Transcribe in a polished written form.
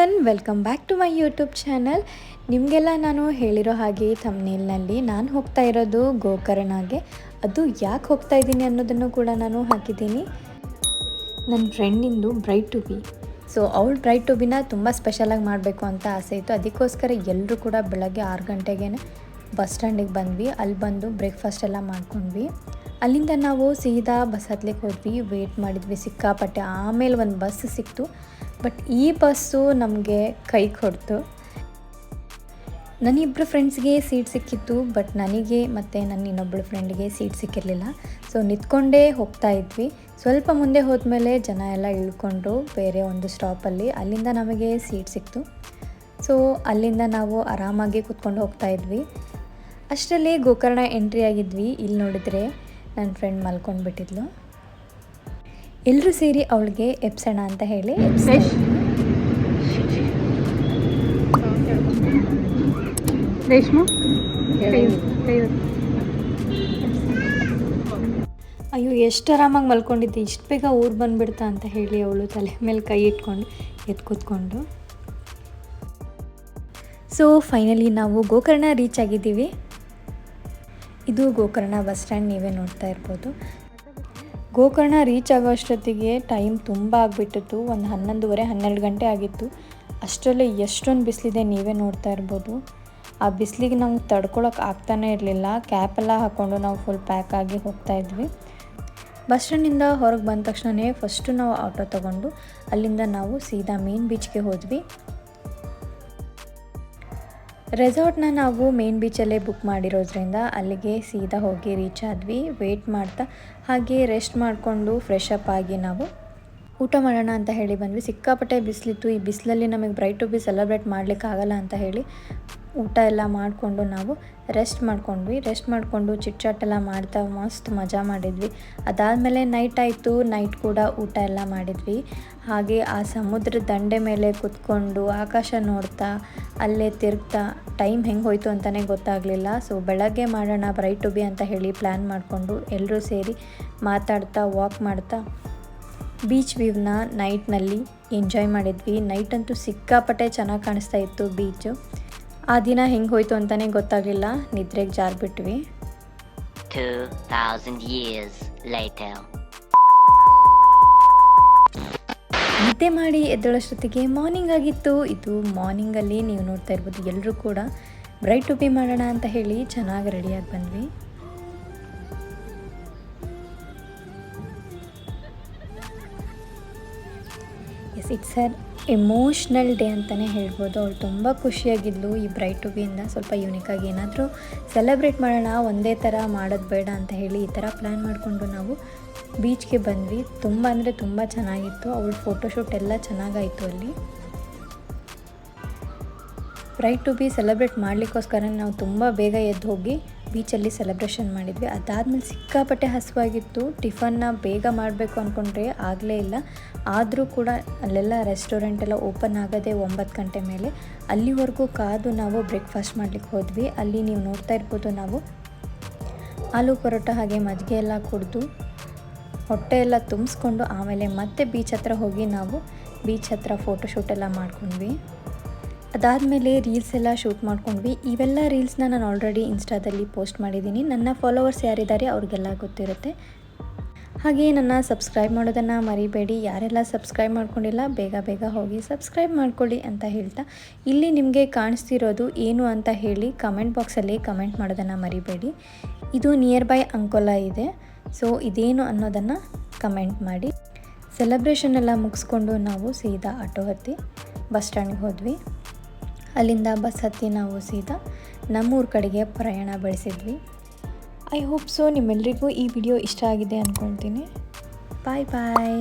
Everyone, welcome back to my YouTube channel. ನಿಮಗೆಲ್ಲ ನಾನು ಹೇಳಿರೋ ಹಾಗೆ ಥಂಬ್ನೇಲ್ನಲ್ಲಿ ನಾನು ಹೋಗ್ತಾ ಇರೋದು ಗೋಕರ್ಣಗೆ. ಅದು ಯಾಕೆ ಹೋಗ್ತಾ ಇದ್ದೀನಿ ಅನ್ನೋದನ್ನು ಕೂಡ ನಾನು ಹಾಕಿದ್ದೀನಿ. ನನ್ನ ಫ್ರೆಂಡಿಂದು ಬ್ರೈಡ್ ಟು ಬಿ, ಸೊ ಅವಳ ಬ್ರೈಡ್ ಟು ಬಿನ ತುಂಬ ಸ್ಪೆಷಲಾಗಿ ಮಾಡಬೇಕು ಅಂತ ಆಸೆ ಇತ್ತು. ಅದಕ್ಕೋಸ್ಕರ ಎಲ್ಲರೂ ಕೂಡ ಬೆಳಗ್ಗೆ 6 ಗಂಟೆಗೆ ಬಸ್ ಸ್ಟ್ಯಾಂಡಿಗೆ ಬಂದ್ವಿ. ಅಲ್ಲಿ ಬಂದು ಬ್ರೇಕ್ಫಾಸ್ಟ್ ಎಲ್ಲ ಮಾಡ್ಕೊಂಡ್ವಿ. ಅಲ್ಲಿಂದ ನಾವು ಸೀದಾ ಬಸ್ ಹತ್ಲಿಕ್ಕೆ ಹೋದ್ವಿ. ವೇಟ್ ಮಾಡಿದ್ವಿ ಸಿಕ್ಕಾಪಟ್ಟೆ. ಆಮೇಲೆ ಒಂದು ಬಸ್ ಸಿಕ್ತು. ಬಟ್ ಈ ಬಸ್ಸು ನಮಗೆ ಕೈ ಕೊಡ್ತು. ನನ್ನಿಬ್ಬರು ಫ್ರೆಂಡ್ಸ್ಗೆ ಸೀಟ್ ಸಿಕ್ಕಿತ್ತು, ಬಟ್ ನನಗೆ ಮತ್ತು ನನ್ನ ಇನ್ನೊಬ್ಬಳು ಫ್ರೆಂಡ್ಗೆ ಸೀಟ್ ಸಿಕ್ಕಿರಲಿಲ್ಲ. ಸೊ ನಿಂತ್ಕೊಂಡೇ ಹೋಗ್ತಾ ಇದ್ವಿ. ಸ್ವಲ್ಪ ಮುಂದೆ ಹೋದ್ಮೇಲೆ ಜನ ಎಲ್ಲ ಇಳ್ಕೊಂಡ್ರು ಬೇರೆ ಒಂದು ಸ್ಟಾಪಲ್ಲಿ. ಅಲ್ಲಿಂದ ನಮಗೆ ಸೀಟ್ ಸಿಕ್ತು. ಸೊ ಅಲ್ಲಿಂದ ನಾವು ಆರಾಮಾಗಿ ಕೂತ್ಕೊಂಡು ಹೋಗ್ತಾ ಇದ್ವಿ. ಅಷ್ಟರಲ್ಲಿ ಗೋಕರ್ಣ ಎಂಟ್ರಿ ಆಗಿದ್ವಿ. ಇಲ್ಲಿ ನೋಡಿದರೆ ನನ್ನ ಫ್ರೆಂಡ್ ಮಲ್ಕೊಂಡ್ಬಿಟ್ಟಿದ್ಲು. ಎಲ್ಲರೂ ಸೇರಿ ಅವಳಿಗೆ ಎಪ್ಸೋಣ ಅಂತ ಹೇಳಿ ರೇಷ್ಮಾ ಅಯ್ಯೋ ಎಷ್ಟು ಆರಾಮಾಗಿ ಮಲ್ಕೊಂಡಿದ್ದೆ, ಇಷ್ಟು ಬೇಗ ಊರು ಬಂದುಬಿಡ್ತಾ ಅಂತ ಹೇಳಿ ಅವಳು ತಲೆ ಮೇಲೆ ಕೈ ಇಟ್ಕೊಂಡು ಎದ್ದು ಕೂತ್ಕೊಂಡು. ಸೊ ಫೈನಲಿ ನಾವು ಗೋಕರ್ಣ ರೀಚ್ ಆಗಿದ್ದೀವಿ. ಇದು ಗೋಕರ್ಣ ಬಸ್ ಸ್ಟ್ಯಾಂಡ್, ನೀವೇ ನೋಡ್ತಾ ಇರ್ಬೋದು. ಗೋಕರ್ಣ ರೀಚ್ ಆಗೋ ಅಷ್ಟೊತ್ತಿಗೆ ಟೈಮ್ ತುಂಬ ಆಗಿಬಿಟ್ಟಿತ್ತು. ಒಂದು 11:30-12 ಗಂಟೆ ಆಗಿತ್ತು. ಅಷ್ಟರಲ್ಲೇ ಎಷ್ಟೊಂದು ಬಿಸಿಲಿದೆ, ನೀವೇ ನೋಡ್ತಾ ಇರ್ಬೋದು. ಆ ಬಿಸಿಲಿಗೆ ನಮ್ಗೆ ತಡ್ಕೊಳಕ್ಕೆ ಆಗ್ತಾನೇ ಇರಲಿಲ್ಲ. ಕ್ಯಾಪೆಲ್ಲ ಹಾಕ್ಕೊಂಡು ನಾವು ಫುಲ್ ಪ್ಯಾಕ್ ಆಗಿ ಹೋಗ್ತಾ ಇದ್ವಿ. ಬಸ್ ಸ್ಟ್ಯಾಂಡಿಂದ ಹೊರಗೆ ಬಂದ ತಕ್ಷಣವೇ ಫಸ್ಟು ನಾವು ಆಟೋ ತೊಗೊಂಡು ಅಲ್ಲಿಂದ ನಾವು ಸೀದಾ ಮೇನ್ ಬೀಚ್ಗೆ ಹೋದ್ವಿ. ರೆಸಾರ್ಟ್ನ ನಾವು ಮೇನ್ ಬೀಚಲ್ಲೇ ಬುಕ್ ಮಾಡಿರೋದ್ರಿಂದ ಅಲ್ಲಿಗೆ ಸೀದಾ ಹೋಗಿ ರೀಚ್ ಆದ್ವಿ. ವೇಟ್ ಮಾಡ್ತಾ ಹಾಗೆ ರೆಸ್ಟ್ ಮಾಡಿಕೊಂಡು ಫ್ರೆಶ್ ಅಪ್ ಆಗಿ ನಾವು ಊಟ ಮಾಡೋಣ ಅಂತ ಹೇಳಿ ಬಂದ್ವಿ. ಸಿಕ್ಕಾಪಟ್ಟೆ ಬಿಸಿಲಿತ್ತು. ಈ ಬಿಸಿಲಲ್ಲಿ ನಮಗೆ ಬ್ರೈಡ್ ಟು ಬಿ ಸೆಲೆಬ್ರೇಟ್ ಮಾಡಲಿಕ್ಕಾಗಲ್ಲ ಅಂತ ಹೇಳಿ ಊಟ ಎಲ್ಲ ಮಾಡಿಕೊಂಡು ನಾವು ರೆಸ್ಟ್ ಮಾಡ್ಕೊಂಡ್ವಿ. ರೆಸ್ಟ್ ಮಾಡಿಕೊಂಡು ಚಿಟ್ಚಾಟ್ ಎಲ್ಲ ಮಾಡ್ತಾ ಮಸ್ತ್ ಮಜಾ ಮಾಡಿದ್ವಿ. ಅದಾದಮೇಲೆ ನೈಟ್ ಆಯಿತು. ನೈಟ್ ಕೂಡ ಊಟ ಎಲ್ಲ ಮಾಡಿದ್ವಿ. ಹಾಗೆ ಆ ಸಮುದ್ರ ದಂಡೆ ಮೇಲೆ ಕೂತ್ಕೊಂಡು ಆಕಾಶ ನೋಡ್ತಾ ಅಲ್ಲೇ ತಿರುಗ್ತಾ ಟೈಮ್ ಹೆಂಗೆ ಹೋಯಿತು ಅಂತಲೇ ಗೊತ್ತಾಗಲಿಲ್ಲ. ಸೊ ಬೆಳಗ್ಗೆ ಮಾಡೋಣ ಬ್ರೈಡ್ ಟು ಬಿ ಅಂತ ಹೇಳಿ ಪ್ಲ್ಯಾನ್ ಮಾಡಿಕೊಂಡು ಎಲ್ಲರೂ ಸೇರಿ ಮಾತಾಡ್ತಾ ವಾಕ್ ಮಾಡ್ತಾ ಬೀಚ್ ವ್ಯೂವ್ನ ನೈಟ್ನಲ್ಲಿ ಎಂಜಾಯ್ ಮಾಡಿದ್ವಿ. ನೈಟ್ ಅಂತೂ ಸಿಕ್ಕಾಪಟ್ಟೆ ಚೆನ್ನಾಗಿ ಕಾಣಿಸ್ತಾ ಇತ್ತು ಬೀಚು. ಆ ದಿನ ಹೆಂಗೆ ಹೋಯ್ತು ಅಂತಲೇ ಗೊತ್ತಾಗಲಿಲ್ಲ. ನಿದ್ರೆಗೆ ಜಾರ್ಬಿಟ್ವಿ. 2000 years later. ನಿದ್ದೆ ಮಾಡಿ ಎದ್ದೇಳೋಷ್ಟೊತ್ತಿಗೆ ಮಾರ್ನಿಂಗ್ ಆಗಿತ್ತು. ಇದು ಮಾರ್ನಿಂಗಲ್ಲಿ ನೀವು ನೋಡ್ತಾ ಇರ್ಬೋದು ಎಲ್ಲರೂ ಕೂಡ ಬ್ರೈಡ್ ಟು ಬಿ ಮಾಡೋಣ ಅಂತ ಹೇಳಿ ಚೆನ್ನಾಗಿ ರೆಡಿಯಾಗಿ ಬಂದ್ವಿ. Yes, it's an emotional day ಅಂತಲೇ ಹೇಳ್ಬೋದು. ಅವಳು ತುಂಬ ಖುಷಿಯಾಗಿದ್ಲು. ಈ ಬ್ರೈಡ್ ಟು ಬಿಯಿಂದ ಸ್ವಲ್ಪ ಯೂನಿಕಾಗಿ ಏನಾದರೂ ಸೆಲೆಬ್ರೇಟ್ ಮಾಡೋಣ, ಒಂದೇ ಥರ ಮಾಡೋದು ಬೇಡ ಅಂತ ಹೇಳಿ ಈ ಥರ ಪ್ಲ್ಯಾನ್ ಮಾಡಿಕೊಂಡು ನಾವು ಬೀಚ್ಗೆ ಬಂದ್ವಿ. ತುಂಬ ಅಂದರೆ ತುಂಬ ಚೆನ್ನಾಗಿತ್ತು. ಅವಳ ಫೋಟೋಶೂಟ್ ಎಲ್ಲ ಚೆನ್ನಾಗಾಯಿತು ಅಲ್ಲಿ. ಬ್ರೈಡ್ ಟು ಬಿ ಸೆಲೆಬ್ರೇಟ್ ಮಾಡಲಿಕ್ಕೋಸ್ಕರ ನಾವು ತುಂಬ ಬೇಗ ಎದ್ದು ಹೋಗಿ ಬೀಚಲ್ಲಿ ಸೆಲೆಬ್ರೇಷನ್ ಮಾಡಿದ್ವಿ. ಅದಾದಮೇಲೆ ಸಿಕ್ಕಾಪಟ್ಟೆ ಹಸುವಾಗಿತ್ತು. ಟಿಫನ್ನ ಬೇಗ ಮಾಡಬೇಕು ಅಂದ್ಕೊಂಡ್ರೆ ಆಗಲೇ ಇಲ್ಲ. ಆದರೂ ಕೂಡ ಅಲ್ಲೆಲ್ಲ ರೆಸ್ಟೋರೆಂಟ್ ಎಲ್ಲ ಓಪನ್ ಆಗೋದೇ 9 ಗಂಟೆ ಮೇಲೆ. ಅಲ್ಲಿವರೆಗೂ ಕಾದು ನಾವು ಬ್ರೇಕ್ಫಾಸ್ಟ್ ಮಾಡಲಿಕ್ಕೆ ಹೋದ್ವಿ. ಅಲ್ಲಿ ನೀವು ನೋಡ್ತಾ ಇರ್ಬೋದು ನಾವು ಆಲೂ ಪರೋಟ ಹಾಗೆ ಮಜ್ಜಿಗೆ ಎಲ್ಲ ಕುಡಿದು ಹೊಟ್ಟೆ ಎಲ್ಲ ತುಂಬಿಸ್ಕೊಂಡು ಆಮೇಲೆ ಮತ್ತೆ ಬೀಚ್ ಹತ್ರ ಹೋಗಿ ನಾವು ಬೀಚ್ ಹತ್ರ ಫೋಟೋಶೂಟ್ ಎಲ್ಲ ಮಾಡ್ಕೊಂಡ್ವಿ. ಅದಾದಮೇಲೆ ರೀಲ್ಸ್ ಎಲ್ಲ ಶೂಟ್ ಮಾಡ್ಕೊಂಡ್ವಿ. ಇವೆಲ್ಲ ರೀಲ್ಸ್ನ ನಾನು ಆಲ್ರೆಡಿ ಇನ್ಸ್ಟಾದಲ್ಲಿ ಪೋಸ್ಟ್ ಮಾಡಿದ್ದೀನಿ. ನನ್ನ ಫಾಲೋವರ್ಸ್ ಯಾರಿದ್ದಾರೆ ಅವ್ರಿಗೆಲ್ಲ ಗೊತ್ತಿರುತ್ತೆ. ಹಾಗೆ ನನ್ನ ಸಬ್ಸ್ಕ್ರೈಬ್ ಮಾಡೋದನ್ನು ಮರಿಬೇಡಿ. ಯಾರೆಲ್ಲ ಸಬ್ಸ್ಕ್ರೈಬ್ ಮಾಡ್ಕೊಂಡಿಲ್ಲ ಬೇಗ ಬೇಗ ಹೋಗಿ ಸಬ್ಸ್ಕ್ರೈಬ್ ಮಾಡ್ಕೊಳ್ಳಿ ಅಂತ ಹೇಳ್ತಾ, ಇಲ್ಲಿ ನಿಮಗೆ ಕಾಣಿಸ್ತಿರೋದು ಏನು ಅಂತ ಹೇಳಿ ಕಮೆಂಟ್ ಬಾಕ್ಸಲ್ಲಿ ಕಮೆಂಟ್ ಮಾಡೋದನ್ನು ಮರಿಬೇಡಿ. ಇದು ನಿಯರ್ ಬೈ ಅಂಕೋಲಾ ಇದೆ. ಸೊ ಇದೇನು ಅನ್ನೋದನ್ನು ಕಮೆಂಟ್ ಮಾಡಿ. ಸೆಲೆಬ್ರೇಷನ್ ಎಲ್ಲ ಮುಗಿಸ್ಕೊಂಡು ನಾವು ಸೀದಾ ಆಟೋ ಹತ್ತಿ ಬಸ್ ಸ್ಟ್ಯಾಂಡ್ಗೆ ಹೋದ್ವಿ. ಅಲ್ಲಿಂದ ಬಸ್ ಹತ್ತಿ ನಾವು ಸೀದಾ ನಮ್ಮೂರ ಕಡೆಗೆ ಪ್ರಯಾಣ ಬೆಳೆಸಿದ್ವಿ. ಐ ಹೋಪ್ ಸೊ ನಿಮ್ಮೆಲ್ಲರಿಗೂ ಈ ವಿಡಿಯೋ ಇಷ್ಟ ಆಗಿದೆ ಅಂದ್ಕೊಳ್ತೀನಿ. ಬಾಯ್ ಬಾಯ್.